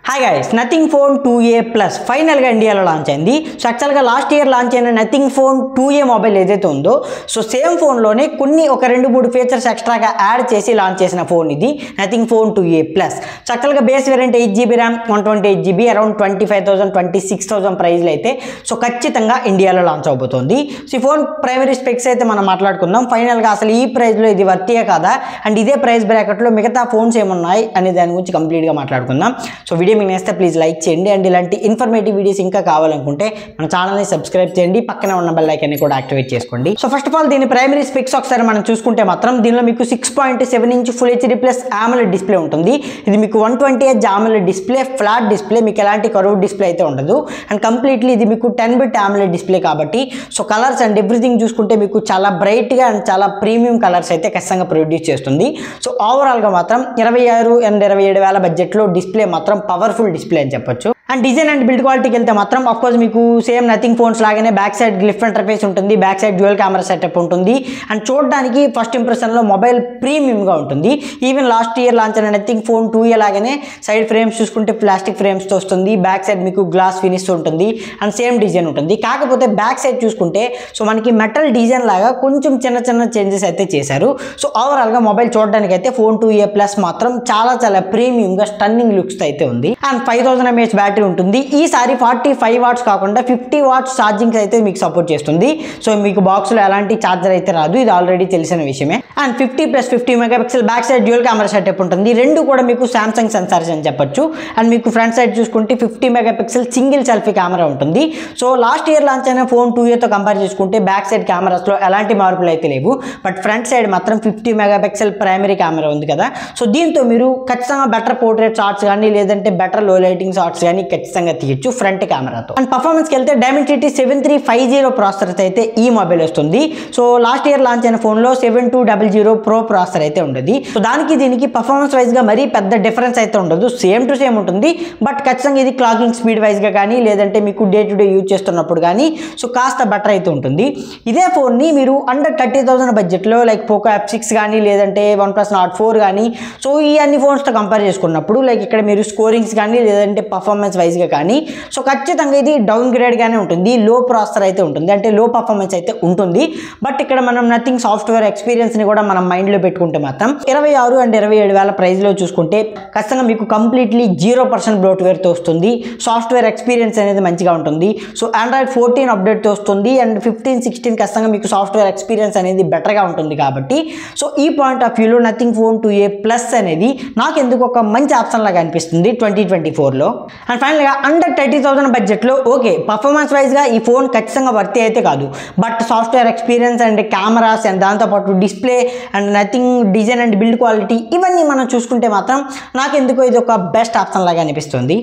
Hi guys, nothing phone 2A plus ఫైనల్గా ఇండియాలో launch అయింది. సో యాక్చువల్గా లాస్ట్ ఇయర్ లాంచ్ అయిన నథింగ్ ఫోన్ 2A మొబైల్ ఏదైతే ఉందో సో సేమ్ ఫోన్లోనే కొన్ని ఒక 2-3 ఫీచర్స్ ఎక్స్ట్రాగా యాడ్ చేసి లాంచ్ చేసిన ఫోన్ ఇది nothing phone 2A plus. So యాక్చువల్గా base variant 8GB RAM 128GB around 25,000 26,000 ప్రైస్లో అయితే సో ఖచ్చితంగా ఇండియాలో లాంచ్ అవబోతోంది. సో ఈ ఫోన్ ప్రైమరీ స్పెక్స్ అయితే మనం మాట్లాడుకుందాం. ఫైనల్గా అసలు ఈ ప్రైస్లో ఇది వర్తియే కాదా అండ్ ఇదే ప్రైస్ బ్రాకెట్లో మిగతా ఫోన్స్ ఏమున్నాయి అనే దాని గురించి కంప్లీట్గా మాట్లాడుకుందాం. సో వీడియో మీకు నేస్తే ప్లీజ్ లైక్ చేయండి అండ్ ఇలాంటి ఇన్ఫర్మేటివ్ వీడియోస్ ఇంకా కావాలనుకుంటే మన ఛానల్ని సబ్స్క్రైబ్ చేయండి, పక్కన ఉన్న బెల్ ఐకాన్ని కూడా యాక్టివేట్ చేసుకోండి. సో ఫస్ట్ ఆఫ్ ఆల్ దీని ప్రైమరీ స్పెక్స్ ఒకసారి మనం చూసుకుంటే మాత్రం దీనిలో మీకు 6.7 inch full HD plus AMOLED display ఉంటుంది. ఇది మీకు 120Hz AMOLED display, flat display, మీకు ఎలాంటి కర్వ్ డిస్ప్లే అయితే ఉండదు అండ్ కంప్లీట్లీ ఇది మీకు 10-bit AMOLED డిస్ప్లే కాబట్టి సో కలర్స్ అండ్ ఎవ్రీథింగ్ చూసుకుంటే మీకు చాలా బ్రైట్గా అండ్ చాలా ప్రీమియం కలర్స్ అయితే ఖచ్చితంగా ప్రొడ్యూస్ చేస్తుంది. సో ఓవరాల్గా మాత్రం 26 and 27,000 బడ్జెట్లో డిస్ప్లే మాత్రం పవర్ఫుల్ డిస్ప్లే అని చెప్పొచ్చు. అండ్ డిజైన్ అండ్ బిల్డ్ క్వాలిటీకి వెళ్తే మాత్రం ఆఫ్కోర్స్ మీకు సేమ్ నథింగ్ ఫోన్స్ లాగానే బ్యాక్ సైడ్ గ్లిఫ్ ఇంటర్ఫేస్ ఉంటుంది, back side dual camera setup ఉంటుంది అండ్ చూడడానికి ఫస్ట్ ఇంప్రెషన్లో మొబైల్ ప్రీమియంగా ఉంటుంది. ఈవెన్ లాస్ట్ ఇయర్ లాంచ్ అయిన నథింగ్ ఫోన్ 2A లాగానే సైడ్ ఫ్రేమ్స్ చూసుకుంటే ప్లాస్టిక్ ఫ్రేమ్స్తో వస్తుంది, బ్యాక్ సైడ్ మీకు గ్లాస్ ఫినిష్ ఉంటుంది అండ్ సేమ్ డిజైన్ ఉంటుంది. కాకపోతే బ్యాక్ సైడ్ చూసుకుంటే సో మనకి మెటల్ డిజైన్ లాగా కొంచెం చిన్న చిన్న చేంజెస్ అయితే చేశారు. సో ఓవరాల్గా మొబైల్ చూడడానికి అయితే ఫోన్ 2A ప్లస్ మాత్రం చాలా ప్రీమియంగా స్టన్నింగ్ లుక్స్ అయితే ఉంది అండ్ 5000 mAh బ్యాటరీ ఉంటుంది. ఈసారి 45 watts కాకుండా 50 watts ఛార్జింగ్ అయితే మీకు సపోర్ట్ చేస్తుంది. సో మీకు బాక్స్లో ఎలాంటి ఛార్జర్ అయితే రాదు, ఇది ఆల్రెడీ తెలిసిన విషయమే. And 50+50 megapixel back side dual camera setup ఉంటుంది. రెండు కూడా మీకు సామ్సంగ్ సెన్సార్స్ అని చెప్పొచ్చు. అండ్ మీకు ఫ్రంట్ సైడ్ చూసుకుంటే 50 మెగాపిక్సెల్ సింగిల్ సెల్ఫీ కెమెరా ఉంటుంది. సో లాస్ట్ ఇయర్ లాంచ్ అయిన ఫోన్ 2Aతో కంపేర్ చేసుకుంటే బ్యాక్ సైడ్ కెమెరాస్లో ఎలాంటి మార్పులు అయితే లేవు, బట్ ఫ్రంట్ సైడ్ మాత్రం 50 మెగాపిక్సెల్ ప్రైమరీ కెమెరా ఉంది కదా. సో దీంతో మీరు ఖచ్చితంగా బెటర్ పోర్ట్రేట్ షాట్స్ కానీ లేదంటే బెటర్ లో లైటింగ్ షాట్స్ కానీ ఖచ్చితంగా తీయచ్చు ఫ్రంట్ కెమెరాతో. అండ్ పర్ఫార్మెన్స్కి వెళ్తే Dimensity 7350 ప్రాసెసర్ అయితే ఈ మొబైల్ వస్తుంది. సో లాస్ట్ ఇయర్ లాంచ్ అయిన ఫోన్లో 7200 Pro ప్రాసెసర్ అయితే ఉండదు. సో దానికి దీనికి పర్ఫార్మెన్స్ వైజ్గా మరీ పెద్ద డిఫరెన్స్ అయితే ఉండదు, సేమ్ టు సేమ్ ఉంటుంది. బట్ ఖచ్చితంగా ఇది క్లాకింగ్ స్పీడ్ వైజ్గా కానీ లేదంటే మీకు డే టు డే యూజ్ చేస్తున్నప్పుడు కానీ సో కాస్త బెటర్ అయితే ఉంటుంది. ఇదే ఫోన్ని మీరు అండర్ 30,000 బడ్జెట్లో లైక్ పోకో F6 కానీ లేదంటే OnePlus Nord 4 కానీ సో ఈ అన్ని ఫోన్స్తో కంపేర్ చేసుకున్నప్పుడు లైక్ ఇక్కడ మీరు స్కోరింగ్స్ కానీ లేదంటే పర్ఫార్మెన్స్ వైజ్గా కానీ సో ఖచ్చితంగా ఇది డౌన్ గ్రేడ్గానే ఉంటుంది, లో ప్రాసెసర్ అయితే ఉంటుంది, అంటే లో పర్ఫార్మెన్స్ అయితే ఉంటుంది. బట్ ఇక్కడ మనం నథింగ్ సాఫ్ట్వేర్ ఎక్స్పీరియన్స్ని కూడా మనం మైండ్లో పెట్టుకుంటే మాత్రం 26 and 27,000 ప్రైస్లో చూసుకుంటే ఖచ్చితంగా మీకు కంప్లీట్లీ 0% బ్లోట్వేర్తో వస్తుంది. సాఫ్ట్వేర్ ఎక్స్పీరియన్స్ అనేది మంచిగా ఉంటుంది. సో Android 14 అప్డేట్తో వస్తుంది అండ్ 15, 16 ఖచ్చితంగా మీకు సాఫ్ట్వేర్ ఎక్స్పీరియన్స్ అనేది బెటర్గా ఉంటుంది కాబట్టి సో ఈ పాయింట్ ఆఫ్ వ్యూలో నథింగ్ ఫోన్ 2A ప్లస్ అనేది నాకు ఎందుకు ఒక మంచి ఆప్షన్ లాగా అనిపిస్తుంది 2024లో. అండ్ ఫైనల్గా అండర్ 30,000 బడ్జెట్లో ఓకే పర్ఫార్మెన్స్ వైజ్గా ఈ ఫోన్ ఖచ్చితంగా వర్తి అయితే కాదు, but software experience and cameras and దాంతోపాటు display and nothing design and build quality ఇవన్నీ మనం చూసుకుంటే మాత్రం నాకు ఎందుకో ఇది ఒక బెస్ట్ ఆప్షన్ లాగా అనిపిస్తుంది.